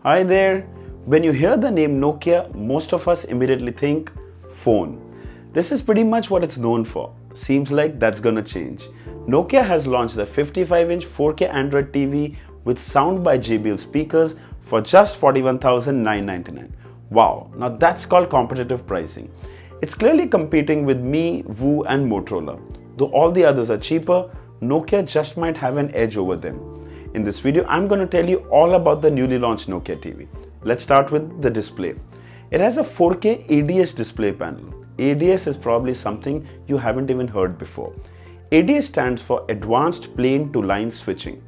Hi there. When you hear the name Nokia, most of us immediately think phone. This is pretty much what it's known for. Seems like that's gonna change. Nokia has launched the 55-inch 4K Android TV with sound by JBL speakers for just $41,999. Wow, now that's called competitive pricing. It's clearly competing with Mi, Woo and Motorola. Though all the others are cheaper, Nokia just might have an edge over them. In this video, I'm going to tell you all about the newly launched Nokia TV. Let's start with the display. It has a 4K ADS display panel. ADS is probably something you haven't even heard before. ADS stands for Advanced Plane to Line Switching.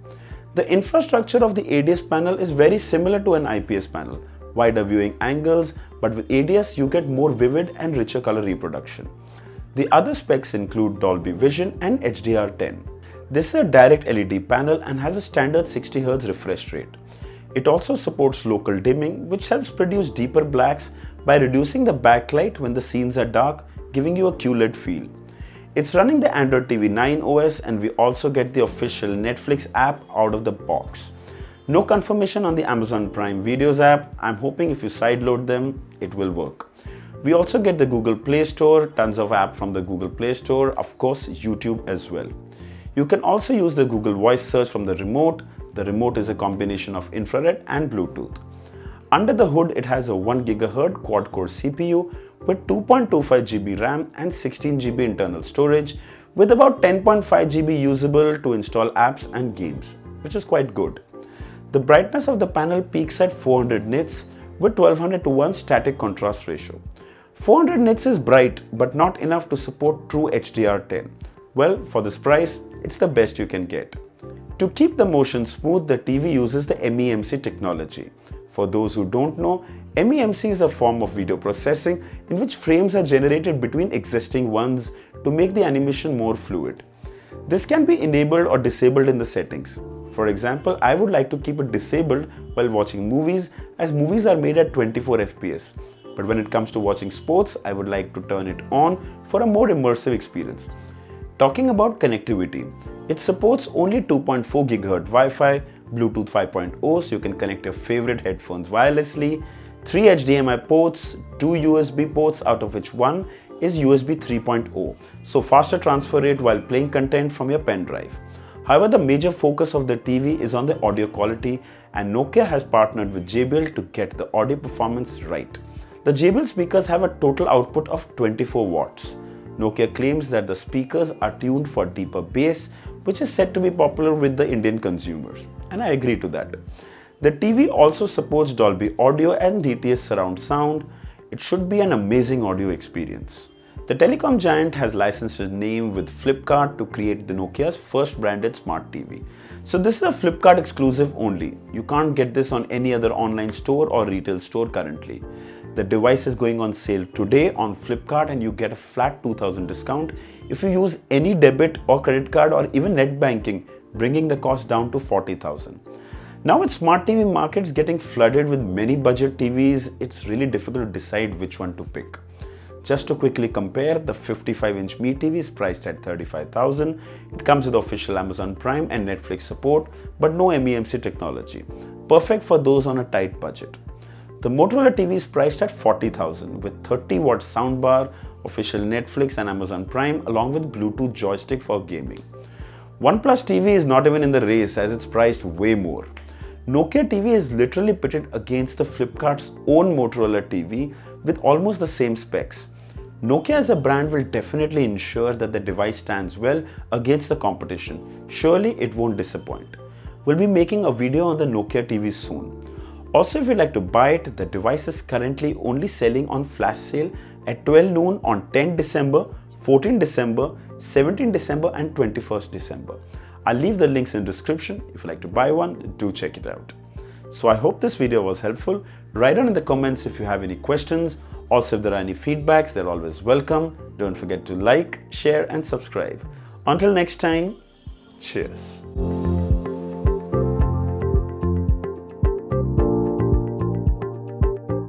The infrastructure of the ADS panel is very similar to an IPS panel. Wider viewing angles, but with ADS you get more vivid and richer color reproduction. The other specs include Dolby Vision and HDR10. This is a direct LED panel and has a standard 60Hz refresh rate. It also supports local dimming, which helps produce deeper blacks by reducing the backlight when the scenes are dark, giving you a QLED feel. It's running the Android TV 9 OS, and we also get the official Netflix app out of the box. No confirmation on the Amazon Prime Videos app. I'm hoping if you sideload them, it will work. We also get the Google Play Store, tons of apps from the Google Play Store, of course YouTube as well. You can also use the Google Voice search from the remote. The remote is a combination of infrared and Bluetooth. Under the hood, it has a 1 GHz quad-core CPU with 2.25 GB RAM and 16 GB internal storage, with about 10.5 GB usable to install apps and games, which is quite good. The brightness of the panel peaks at 400 nits with 1200:1 static contrast ratio. 400 nits is bright, but not enough to support true HDR10. Well, for this price, it's the best you can get. To keep the motion smooth, the TV uses the MEMC technology. For those who don't know, MEMC is a form of video processing in which frames are generated between existing ones to make the animation more fluid. This can be enabled or disabled in the settings. For example, I would like to keep it disabled while watching movies, as movies are made at 24 FPS. But when it comes to watching sports, I would like to turn it on for a more immersive experience. Talking about connectivity, it supports only 2.4 GHz Wi-Fi, Bluetooth 5.0 so you can connect your favorite headphones wirelessly, 3 HDMI ports, 2 USB ports out of which one is USB 3.0, so faster transfer rate while playing content from your pen drive. However, the major focus of the TV is on the audio quality, and Nokia has partnered with JBL to get the audio performance right. The JBL speakers have a total output of 24 watts. Nokia claims that the speakers are tuned for deeper bass, which is said to be popular with the Indian consumers, and I agree to that. The TV also supports Dolby Audio and DTS surround sound. It should be an amazing audio experience. The telecom giant has licensed its name with Flipkart to create the Nokia's first branded smart TV. So this is a Flipkart exclusive only. You can't get this on any other online store or retail store currently. The device is going on sale today on Flipkart, and you get a flat 2000 discount if you use any debit or credit card or even net banking, bringing the cost down to 40,000. Now with smart TV markets getting flooded with many budget TVs, it's really difficult to decide which one to pick. Just to quickly compare, the 55-inch Mi TV is priced at 35,000. It comes with official Amazon Prime and Netflix support, but no MEMC technology. Perfect for those on a tight budget. The Motorola TV is priced at 40,000 with 30-watt soundbar, official Netflix and Amazon Prime, along with Bluetooth joystick for gaming. OnePlus TV is not even in the race as it's priced way more. Nokia TV is literally pitted against the Flipkart's own Motorola TV with almost the same specs. Nokia as a brand will definitely ensure that the device stands well against the competition. Surely it won't disappoint. We'll be making a video on the Nokia TV soon. Also, if you'd like to buy it, the device is currently only selling on flash sale at 12 noon on 10 December, 14 December, 17 December and 21st December. I'll leave the links in the description. If you'd like to buy one, do check it out. So I hope this video was helpful. Write down in the comments if you have any questions. Also, if there are any feedbacks, they're always welcome. Don't forget to like, share and subscribe. Until next time, cheers.